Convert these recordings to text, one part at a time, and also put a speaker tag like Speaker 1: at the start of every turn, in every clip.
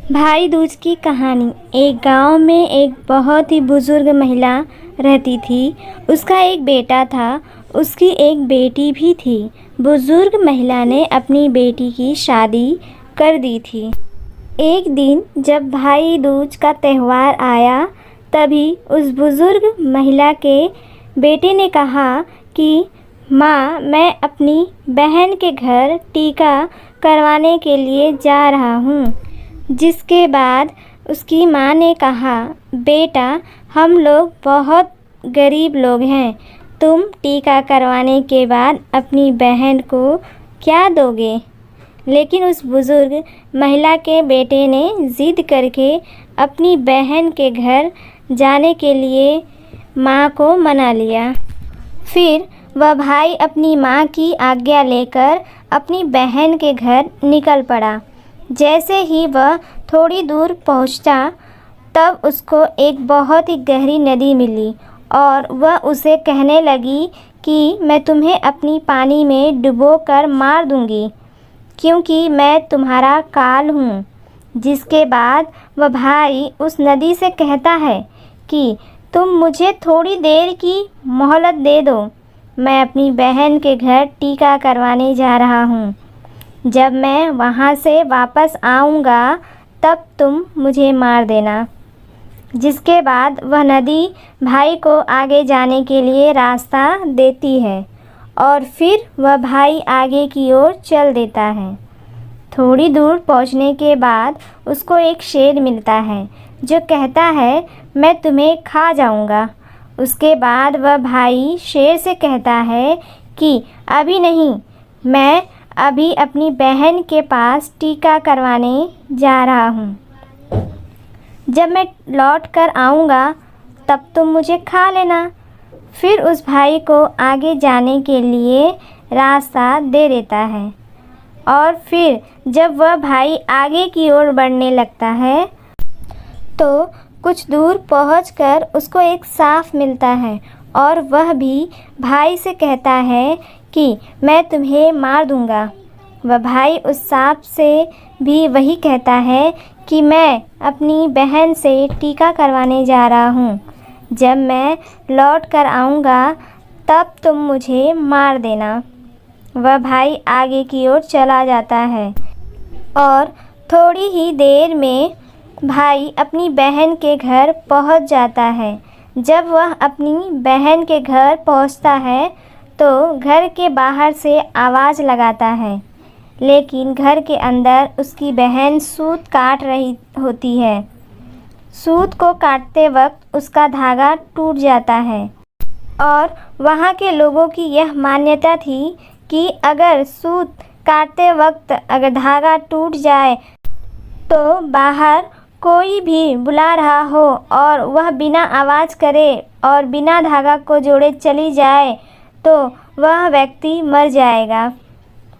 Speaker 1: भाई दूज की कहानी। एक गांव में एक बहुत ही बुजुर्ग महिला रहती थी। उसका एक बेटा था, उसकी एक बेटी भी थी। बुजुर्ग महिला ने अपनी बेटी की शादी कर दी थी। एक दिन जब भाई दूज का त्यौहार आया, तभी उस बुजुर्ग महिला के बेटे ने कहा कि माँ, मैं अपनी बहन के घर टीका करवाने के लिए जा रहा हूँ। जिसके बाद उसकी माँ ने कहा, बेटा, हम लोग बहुत गरीब लोग हैं, तुम टीका करवाने के बाद अपनी बहन को क्या दोगे? लेकिन उस बुजुर्ग महिला के बेटे ने ज़िद करके अपनी बहन के घर जाने के लिए माँ को मना लिया। फिर वह भाई अपनी माँ की आज्ञा लेकर अपनी बहन के घर निकल पड़ा। जैसे ही वह थोड़ी दूर पहुंचा, तब उसको एक बहुत ही गहरी नदी मिली और वह उसे कहने लगी कि मैं तुम्हें अपनी पानी में डुबोकर मार दूंगी, क्योंकि मैं तुम्हारा काल हूँ। जिसके बाद वह भाई उस नदी से कहता है कि तुम मुझे थोड़ी देर की मोहलत दे दो, मैं अपनी बहन के घर टीका करवाने जा रहा हूँ। जब मैं वहाँ से वापस आऊँगा, तब तुम मुझे मार देना। जिसके बाद वह नदी भाई को आगे जाने के लिए रास्ता देती है और फिर वह भाई आगे की ओर चल देता है। थोड़ी दूर पहुँचने के बाद उसको एक शेर मिलता है जो कहता है, मैं तुम्हें खा जाऊँगा। उसके बाद वह भाई शेर से कहता है कि अभी नहीं, मैं अभी अपनी बहन के पास टीका करवाने जा रहा हूँ। जब मैं लौट कर आऊँगा, तब तुम मुझे खा लेना। फिर उस भाई को आगे जाने के लिए रास्ता दे देता है और फिर जब वह भाई आगे की ओर बढ़ने लगता है, तो कुछ दूर पहुंचकर उसको एक सांप मिलता है और वह भी भाई से कहता है कि मैं तुम्हें मार दूंगा। वह भाई उस सांप से भी वही कहता है कि मैं अपनी बहन से टीका करवाने जा रहा हूँ। जब मैं लौट कर आऊँगा, तब तुम मुझे मार देना। वह भाई आगे की ओर चला जाता है और थोड़ी ही देर में भाई अपनी बहन के घर पहुँच जाता है। जब वह अपनी बहन के घर पहुँचता है, तो घर के बाहर से आवाज़ लगाता है, लेकिन घर के अंदर उसकी बहन सूत काट रही होती है। सूत को काटते वक्त उसका धागा टूट जाता है और वहाँ के लोगों की यह मान्यता थी कि अगर सूत काटते वक्त अगर धागा टूट जाए, तो बाहर कोई भी बुला रहा हो और वह बिना आवाज़ करे और बिना धागा को जोड़े चली जाए, तो वह व्यक्ति मर जाएगा।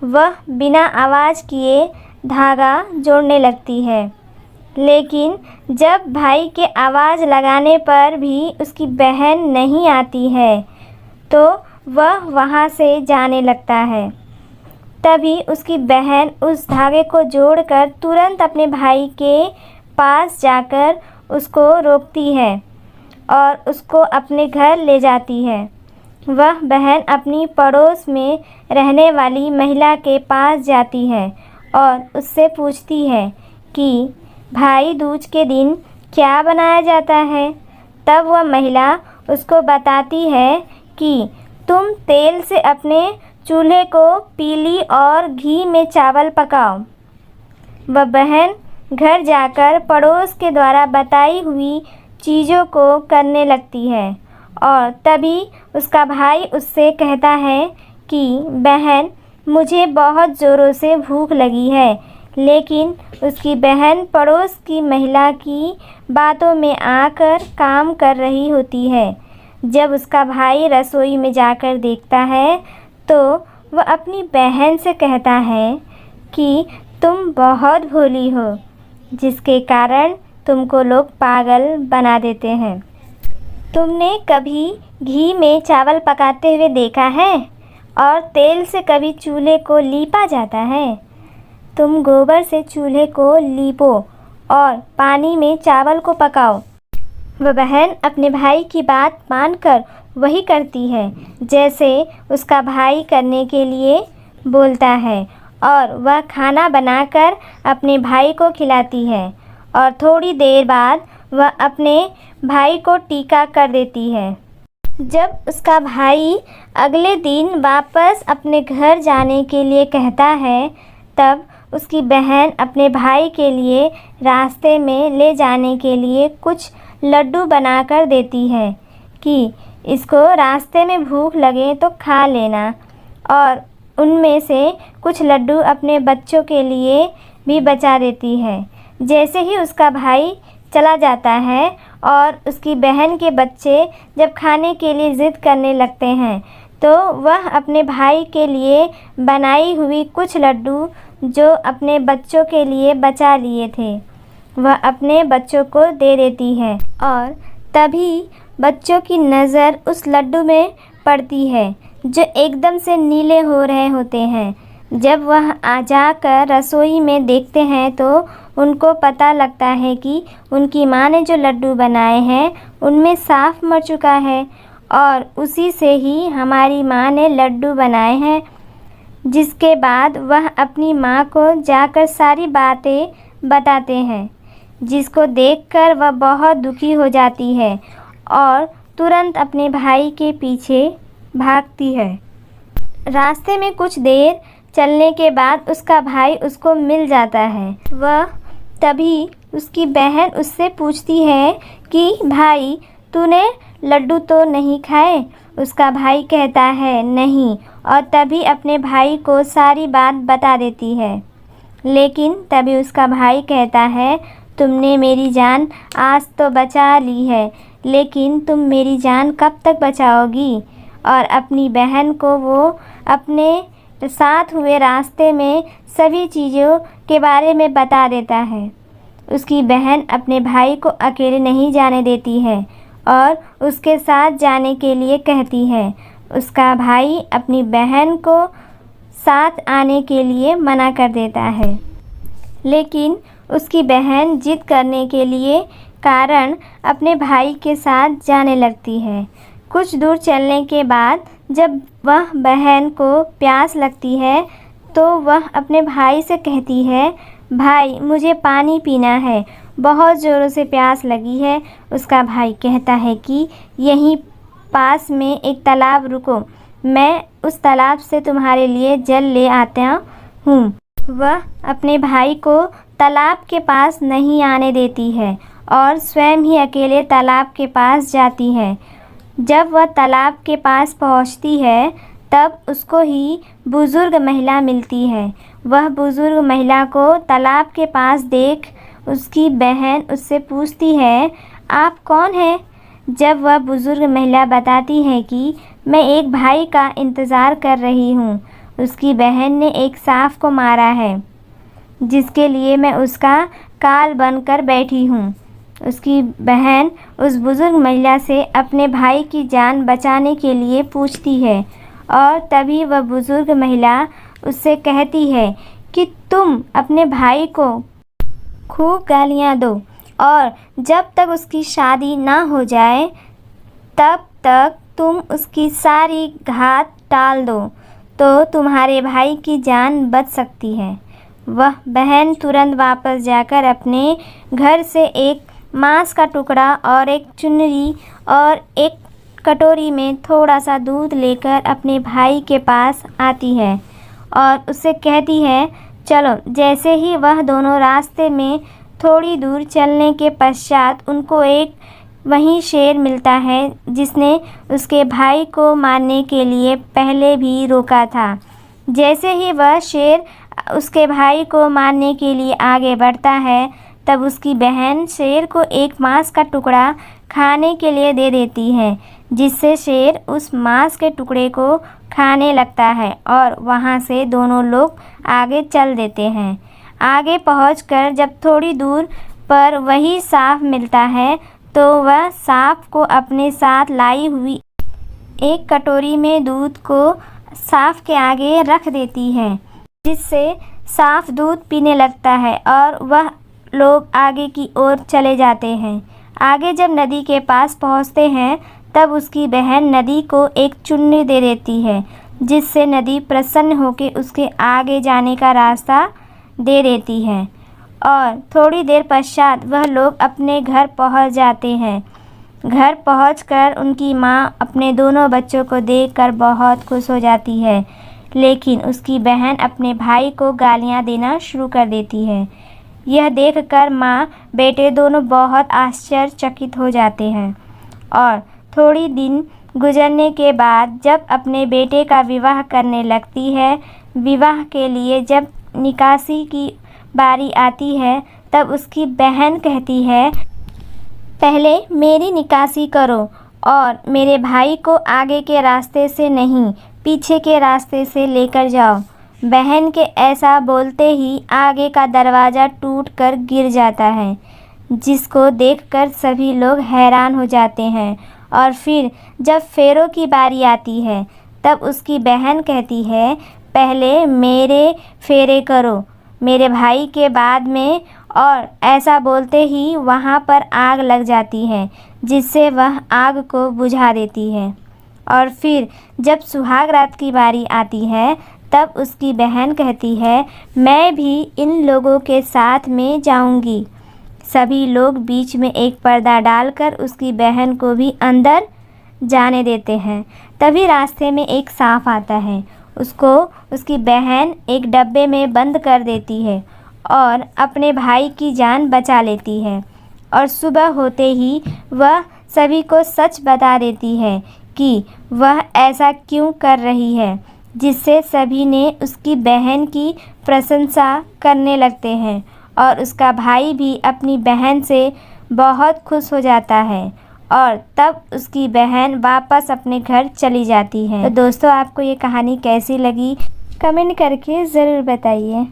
Speaker 1: वह बिना आवाज़ किए धागा जोड़ने लगती है, लेकिन जब भाई के आवाज़ लगाने पर भी उसकी बहन नहीं आती है, तो वह वहाँ से जाने लगता है। तभी उसकी बहन उस धागे को जोड़कर तुरंत अपने भाई के पास जाकर उसको रोकती है और उसको अपने घर ले जाती है। वह बहन अपनी पड़ोस में रहने वाली महिला के पास जाती है और उससे पूछती है कि भाई दूज के दिन क्या बनाया जाता है। तब वह महिला उसको बताती है कि तुम तेल से अपने चूल्हे को पीली और घी में चावल पकाओ। वह बहन घर जाकर पड़ोस के द्वारा बताई हुई चीज़ों को करने लगती है और तभी उसका भाई उससे कहता है कि बहन, मुझे बहुत ज़ोरों से भूख लगी है। लेकिन उसकी बहन पड़ोस की महिला की बातों में आकर काम कर रही होती है। जब उसका भाई रसोई में जाकर देखता है, तो वह अपनी बहन से कहता है कि तुम बहुत भोली हो, जिसके कारण तुमको लोग पागल बना देते हैं। तुमने कभी घी में चावल पकाते हुए देखा है और तेल से कभी चूल्हे को लीपा जाता है? तुम गोबर से चूल्हे को लीपो और पानी में चावल को पकाओ। वह बहन अपने भाई की बात मानकर वही करती है जैसे उसका भाई करने के लिए बोलता है और वह खाना बनाकर अपने भाई को खिलाती है और थोड़ी देर बाद वह अपने भाई को टीका कर देती है। जब उसका भाई अगले दिन वापस अपने घर जाने के लिए कहता है, तब उसकी बहन अपने भाई के लिए रास्ते में ले जाने के लिए कुछ लड्डू बनाकर देती है कि इसको रास्ते में भूख लगे तो खा लेना, और उनमें से कुछ लड्डू अपने बच्चों के लिए भी बचा देती है। जैसे ही उसका भाई चला जाता है और उसकी बहन के बच्चे जब खाने के लिए ज़िद करने लगते हैं, तो वह अपने भाई के लिए बनाई हुई कुछ लड्डू जो अपने बच्चों के लिए बचा लिए थे, वह अपने बच्चों को दे देती है और तभी बच्चों की नज़र उस लड्डू में पड़ती है जो एकदम से नीले हो रहे होते हैं। जब वह आ जाकर रसोई में देखते हैं तो उनको पता लगता है कि उनकी माँ ने जो लड्डू बनाए हैं उनमें साफ मर चुका है और उसी से ही हमारी माँ ने लड्डू बनाए हैं। जिसके बाद वह अपनी माँ को जाकर सारी बातें बताते हैं, जिसको देखकर वह बहुत दुखी हो जाती है और तुरंत अपने भाई के पीछे भागती है। रास्ते में कुछ देर चलने के बाद उसका भाई उसको मिल जाता है। वह तभी उसकी बहन उससे पूछती है कि भाई तूने लड्डू तो नहीं खाए? उसका भाई कहता है नहीं, और तभी अपने भाई को सारी बात बता देती है। लेकिन तभी उसका भाई कहता है तुमने मेरी जान आज तो बचा ली है, लेकिन तुम मेरी जान कब तक बचाओगी? और अपनी बहन को वो अपने साथ हुए रास्ते में सभी चीज़ों के बारे में बता देता है। उसकी बहन अपने भाई को अकेले नहीं जाने देती है और उसके साथ जाने के लिए कहती है। उसका भाई अपनी बहन को साथ आने के लिए मना कर देता है, लेकिन उसकी बहन जिद करने के लिए कारण अपने भाई के साथ जाने लगती है। कुछ दूर चलने के बाद जब वह बहन को प्यास लगती है तो वह अपने भाई से कहती है भाई मुझे पानी पीना है, बहुत ज़ोरों से प्यास लगी है। उसका भाई कहता है कि यहीं पास में एक तालाब रुको, मैं उस तालाब से तुम्हारे लिए जल ले आता हूँ। वह अपने भाई को तालाब के पास नहीं आने देती है और स्वयं ही अकेले तालाब के पास जाती है। जब वह तालाब के पास पहुँचती है तब उसको ही बुज़ुर्ग महिला मिलती है। वह बुज़ुर्ग महिला को तालाब के पास देख उसकी बहन उससे पूछती है आप कौन हैं? जब वह बुज़ुर्ग महिला बताती है कि मैं एक भाई का इंतज़ार कर रही हूँ, उसकी बहन ने एक सांप को मारा है जिसके लिए मैं उसका काल बनकर बैठी हूँ। उसकी बहन उस बुज़ुर्ग महिला से अपने भाई की जान बचाने के लिए पूछती है और तभी वह बुज़ुर्ग महिला उससे कहती है कि तुम अपने भाई को खूब गालियाँ दो और जब तक उसकी शादी ना हो जाए तब तक तुम उसकी सारी घात टाल दो तो तुम्हारे भाई की जान बच सकती है। वह बहन तुरंत वापस जाकर अपने घर से एक मांस का टुकड़ा और एक चुनरी और एक कटोरी में थोड़ा सा दूध लेकर अपने भाई के पास आती है और उससे कहती है चलो। जैसे ही वह दोनों रास्ते में थोड़ी दूर चलने के पश्चात उनको एक वहीं शेर मिलता है जिसने उसके भाई को मारने के लिए पहले भी रोका था। जैसे ही वह शेर उसके भाई को मारने के लिए आगे बढ़ता है तब उसकी बहन शेर को एक मांस का टुकड़ा खाने के लिए दे देती है, जिससे शेर उस मांस के टुकड़े को खाने लगता है और वहाँ से दोनों लोग आगे चल देते हैं। आगे पहुंचकर जब थोड़ी दूर पर वही सांप मिलता है तो वह सांप को अपने साथ लाई हुई एक कटोरी में दूध को सांप के आगे रख देती है, जिससे सांप दूध पीने लगता है और वह लोग आगे की ओर चले जाते हैं। आगे जब नदी के पास पहुंचते हैं तब उसकी बहन नदी को एक चुन्नी दे देती है, जिससे नदी प्रसन्न होकर उसके आगे जाने का रास्ता दे देती है और थोड़ी देर पश्चात वह लोग अपने घर पहुंच जाते हैं। घर पहुंचकर उनकी माँ अपने दोनों बच्चों को देखकर बहुत खुश हो जाती है, लेकिन उसकी बहन अपने भाई को गालियाँ देना शुरू कर देती है। यह देखकर माँ बेटे दोनों बहुत आश्चर्यचकित हो जाते हैं और थोड़ी दिन गुजरने के बाद जब अपने बेटे का विवाह करने लगती है, विवाह के लिए जब निकासी की बारी आती है तब उसकी बहन कहती है, पहले मेरी निकासी करो और मेरे भाई को आगे के रास्ते से नहीं, पीछे के रास्ते से लेकर जाओ। बहन के ऐसा बोलते ही आगे का दरवाज़ा टूटकर गिर जाता है, जिसको देखकर सभी लोग हैरान हो जाते हैं। और फिर जब फेरों की बारी आती है तब उसकी बहन कहती है, पहले मेरे फेरे करो, मेरे भाई के बाद में। और ऐसा बोलते ही वहाँ पर आग लग जाती है, जिससे वह आग को बुझा देती है। और फिर जब सुहाग रात की बारी आती है तब उसकी बहन कहती है, मैं भी इन लोगों के साथ में जाऊंगी। सभी लोग बीच में एक पर्दा डालकर उसकी बहन को भी अंदर जाने देते हैं। तभी रास्ते में एक सांप आता है, उसको उसकी बहन एक डब्बे में बंद कर देती है और अपने भाई की जान बचा लेती है। और सुबह होते ही वह सभी को सच बता देती है कि वह ऐसा क्यों कर रही है, जिससे सभी ने उसकी बहन की प्रशंसा करने लगते हैं और उसका भाई भी अपनी बहन से बहुत खुश हो जाता है और तब उसकी बहन वापस अपने घर चली जाती है। तो दोस्तों, आपको ये कहानी कैसी लगी कमेंट करके ज़रूर बताइए।